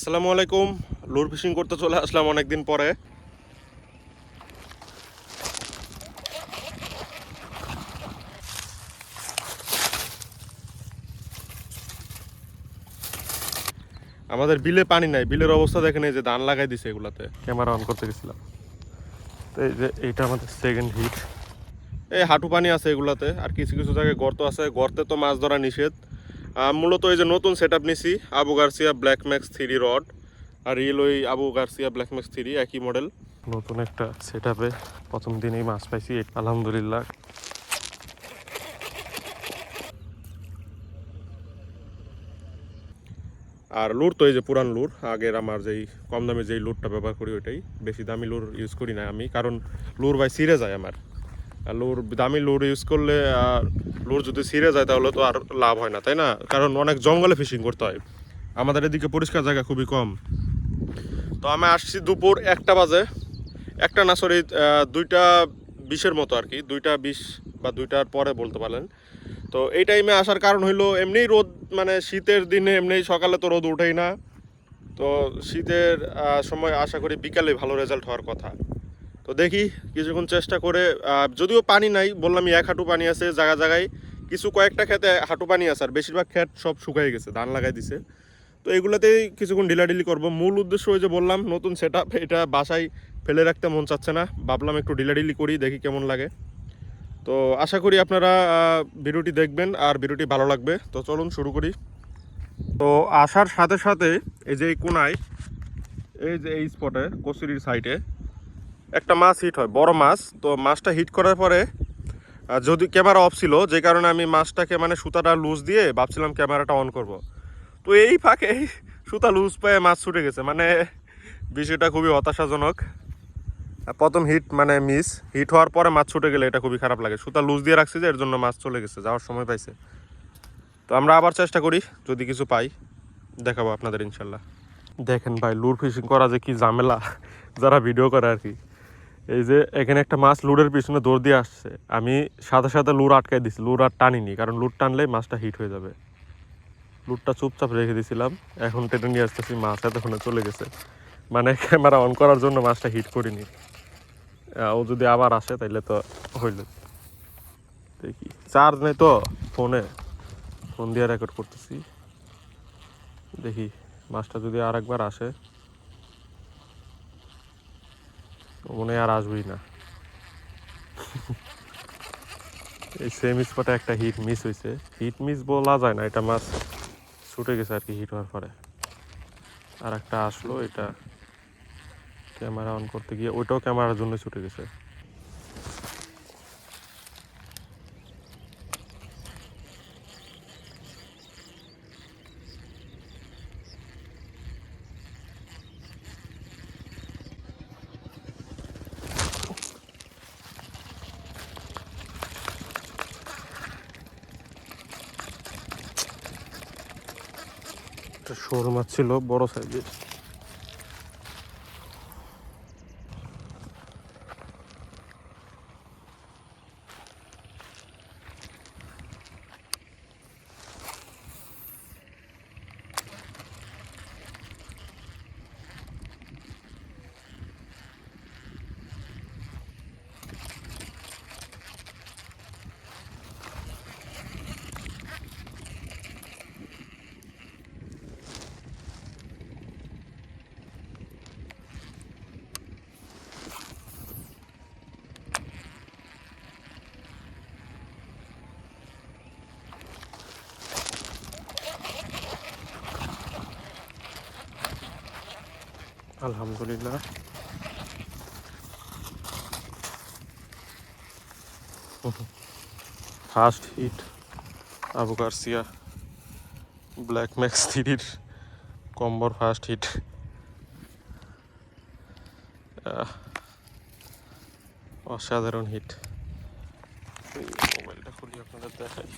আসসালামু আলাইকুম। লুর ফিশিং করতে চলে আসলাম অনেকদিন পরে। আমাদের বিলে পানি নাই, বিলের অবস্থা দেখেন, এই যে ধান লাগাই দিছে এগুলাতে। ক্যামেরা অন করতে গেছিলাম, তো এই যে এইটা আমাদের সেকেন্ড হিট। এই হাঁটু পানি আছে এগুলাতে, আর কিছু কিছু জায়গায় গর্ত আছে, গর্তে তো মাছ ধরা নিষেধ। মূলত এই যে নতুন সেট আপ নিছি, Abu Garcia black max 3 rod, আর রিল ওই আবু গার্সিয়া ব্ল্যাক ম্যাক্স 3 একই মডেল। নতুন একটা সেট আপে প্রথম দিনেই মাছ পাইছি, আলহামদুলিল্লাহ। আর লুর তো এই যে পুরান লুর, আগের আমার যেই কম দামে যেই লুরটা ব্যবহার করি ওইটাই, বেশি দামি লুর ইউজ করি না আমি, কারণ লুর ভাই ছিঁড়ে যায় আমার। আর লুর দামি লুর ইউজ করলে লুর যদি ছিঁড়ে যায় তাহলে তো আর লাভ হয় না, তাই না? কারণ অনেক জঙ্গলে ফিশিং করতে হয়, আমাদের এদিকে পরিষ্কার জায়গা খুবই কম। তো আমি আসছি দুপুর 1টা বাজে, একটা না সরি 2টা 20-এর মতো আর কি, 2টা 20 বা 2টার পরে বলতে পারেন। তো এই টাইমে আসার কারণ হইলো এমনিই রোদ, মানে শীতের দিনে এমনি সকালে তো রোদ উঠেই না। তো শীতের সময় আশা করি বিকালে ভালো রেজাল্ট হওয়ার কথা। তো দেখি কিছুক্ষণ চেষ্টা করে, যদিও পানি নাই, বললাম 1 হাঁটু পানি আছে জায়গা জায়গায়, কিছু কয়েকটা ক্ষেতে হাঁটু পানি আছে, আর বেশিরভাগ ক্ষেত সব শুকিয়ে গেছে, ধান লাগাই দিছে। তো এগুলোতেই কিছুক্ষণ ঢিলাঢিলি করব। মূল উদ্দেশ্য ওই যে বললাম নতুন সেট আপ, এটা বাসায় ফেলে রাখতে মন চাচ্ছে না, ভাবলাম একটু ঢিলাঢিলি করি, দেখি কেমন লাগে। তো আশা করি আপনারা ভিডিওটি দেখবেন আর ভিডিওটি ভালো লাগবে। তো চলুন শুরু করি। তো আসার সাথে সাথে এই যে এই কোনায়, এই যে এই স্পটে কচুরির সাইডে একটা মাছ হিট হয়, বড় মাছ। তো মাছটা হিট করার পরে যদি ক্যামেরা অফ ছিল, যে কারণে আমি মাছটাকে মানে সুতাটা লুজ দিয়ে ভাবছিলাম ক্যামেরাটা অন করব। তো এই ফাঁকে সুতা লুজ পেয়ে মাছ ছুটে গেছে, মানে বিষয়টা খুবই হতাশাজনক। প্রথম হিট মানে মিস, হিট হওয়ার পরে মাছ ছুটে গেলে এটা খুবই খারাপ লাগে। সুতা লুজ দিয়ে রাখছি যে, এর জন্য মাছ চলে গেছে, যাওয়ার সময় পাইছে। তো আমরা আবার চেষ্টা করি, যদি কিছু পাই দেখাবো আপনাদের ইনশাল্লাহ। দেখেন ভাই, লুর ফিশিং করা যে কি ঝামেলা, যারা ভিডিও করে আর কি। এই যে এখানে একটা মাছ লুরের পিছনে দৌড় দিয়ে আসছে, আমি সাথে সাথে লুর আটকাই দিছি, লুর আর টানিনি, কারণ লুর টানলেই মাছটা হিট হয়ে যাবে। লুরটা চুপচাপ রেখে দিয়েছিলাম, এখন টেনে নিয়ে আসতেছি, মাছ এতক্ষণে চলে গেছে। মানে ক্যামেরা অন করার জন্য মাছটা হিট করিনি। ও যদি আবার আসে তাইলে তো হইল। দেখি, চার্জ নেই তো ফোনে, ফোন দিয়ে রেকর্ড করতেছি। দেখি মাছটা যদি আর একবার আসে, মনে হয় আর আসবেই না। এই সেম স্পটে একটা হিট মিস হয়েছে, হিট মিস বলা যায় না, এটা মাছ ছুটে গেছে আর কি হিট হওয়ার পরে। আর একটা আসলো, এটা ক্যামেরা অন করতে গিয়ে ওইটাও ক্যামেরার জন্য ছুটে গেছে। একটা শোল মাছ ছিল বড় সাইজের। আলহামদুলিল্লাহ, first hit Abu Garcia black max 3-র কম্বোর ফার্স্ট হিট। অসাধারণ হিট। মোবাইলটা খুলি আপনাদের দেখাই।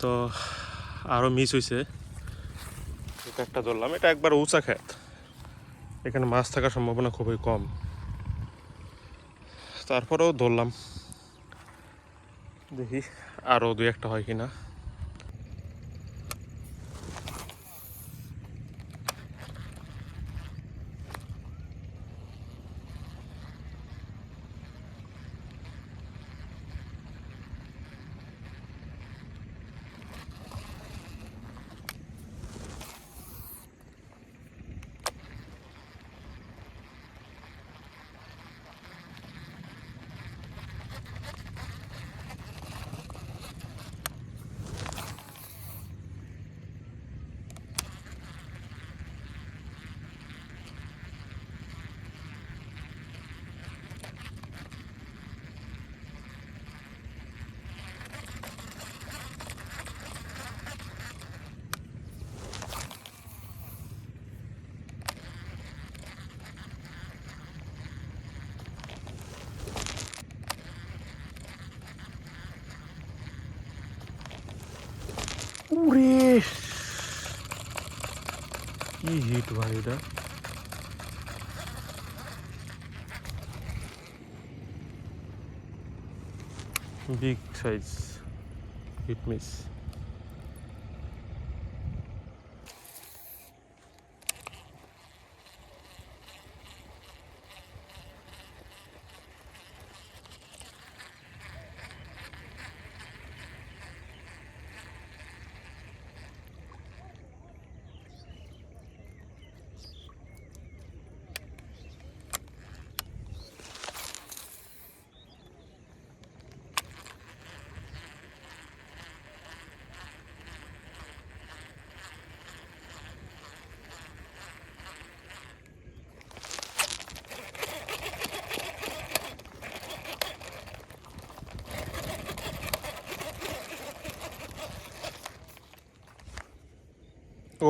তো আরও মিস হয়েছে, এটা একটা ধরলাম, এটা একবার উঁচা ক্ষেত, এখানে মাছ থাকার সম্ভাবনা খুবই কম। তারপরেও ধরলাম, দেখি আরও দুই একটা হয় কিনা। উরে কি হিট ভাই এটা! Big size hit miss.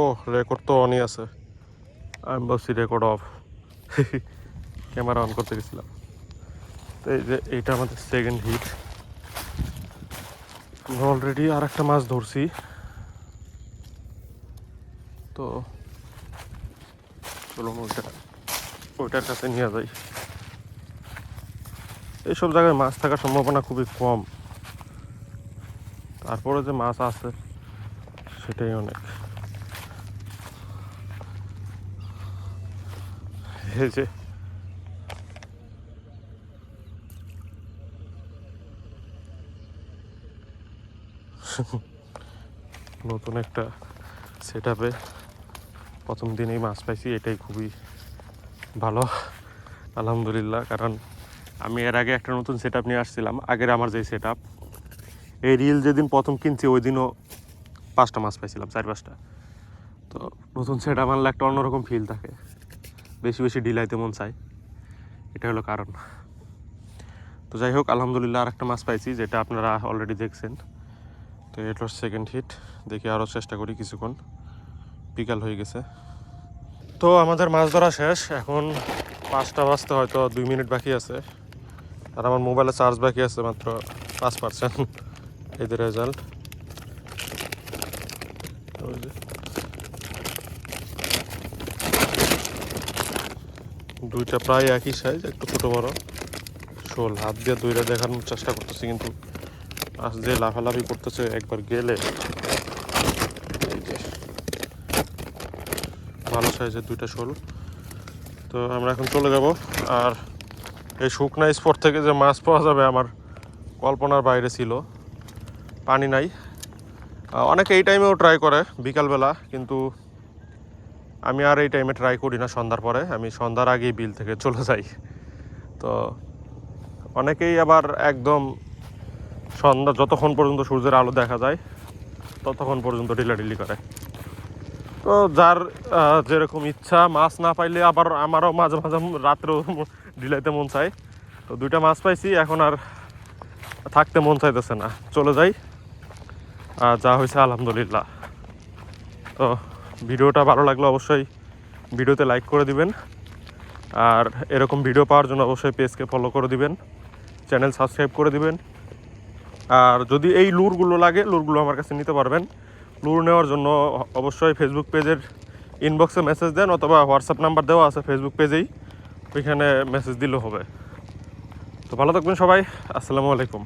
ও রেকর্ড তো অনই আছে, আমি ভাবছি রেকর্ড অফ। ক্যামেরা অন করতে গেছিলাম। তো এই যে এইটা আমাদের সেকেন্ড হিট। আমরা অলরেডি আর একটা মাছ ধরছি, তো চলুন ওইটার কাছে নিয়ে যাই। এইসব জায়গায় মাছ থাকার সম্ভাবনা খুবই কম, তারপরে যে মাছ আছে সেটাই অনেক। এই যে নতুন একটা সেট আপে প্রথম দিনেই মাছ পাইছি, এটাই খুবই ভালো আলহামদুলিল্লাহ। কারণ আমি এর আগে একটা নতুন সেট আপ নিয়ে আসছিলাম, আগের আমার যে সেট আপ, এই রিল যেদিন প্রথম কিনছি ওই দিনও 5টা মাছ পাইছিলাম, 4-5টা। তো নতুন সেট আপ আনলে একটা অন্যরকম ফিল থাকে, বেশি বেশি ঢিলাইতে মন চায়, এটা হলো কারণ। তো যাই হোক আলহামদুলিল্লাহ আর একটা মাছ পাইছি, যেটা আপনারা অলরেডি দেখছেন। তো এটা সেকেন্ড হিট, দেখি আরও চেষ্টা করি কিছুক্ষণ, বিকাল হয়ে গেছে। তো আমাদের মাছ ধরা শেষ, এখন 5টা বাজতে হয়তো 2 মিনিট বাকি আছে, আর আমার মোবাইলে চার্জ বাকি আছে মাত্র 5%। এদের রেজাল্ট দুইটা প্রায় একই সাইজ, একটু ছোটো বড় শোল। হাত দিয়ে দুইটা দেখানোর চেষ্টা করতেছি, কিন্তু মাছ যে লাফালাফি করতেছে একবার গেলে। ভালো সাইজের দুইটা শোল। তো আমরা এখন চলে যাব, আর এই শুকনা স্পট থেকে যে মাছ পাওয়া যাবে আমার কল্পনার বাইরে ছিল। পানি নাই, অনেকে এই টাইমেও ট্রাই করে বিকালবেলা, কিন্তু আমি আর এই টাইমে ট্রাই করি না সন্ধ্যার পরে, আমি সন্ধ্যার আগেই বিল থেকে চলে যাই। তো অনেকেই আবার একদম সন্ধ্যা যতক্ষণ পর্যন্ত সূর্যের আলো দেখা যায় ততক্ষণ পর্যন্ত ঢিলাঢিলি করে। তো যার যেরকম ইচ্ছা, মাছ না পাইলে আবার আমারও মাঝে মাঝে রাত্রেও ঢিলাইতে মন চায়। তো দুইটা মাছ পাইছি, এখন আর থাকতে মন চাইতেছে না, চলে যাই। যা হয়েছে আলহামদুলিল্লাহ। তো ভিডিওটা ভালো লাগলে অবশ্যই ভিডিওতে লাইক করে দিবেন, আর এরকম ভিডিও পাওয়ার জন্য অবশ্যই পেজকে ফলো করে দিবেন, চ্যানেল সাবস্ক্রাইব করে দিবেন। আর যদি এই লুরগুলো লাগে, লুরগুলো আমার কাছে নিতে পারবেন। লুর নেওয়ার জন্য অবশ্যই ফেসবুক পেজের ইনবক্সে মেসেজ দেন, অথবা হোয়াটসঅ্যাপ নাম্বার দেওয়া আছে ফেসবুক পেজেই, ওইখানে মেসেজ দিলেও হবে। তো ভালো থাকবেন সবাই, আসসালামু আলাইকুম।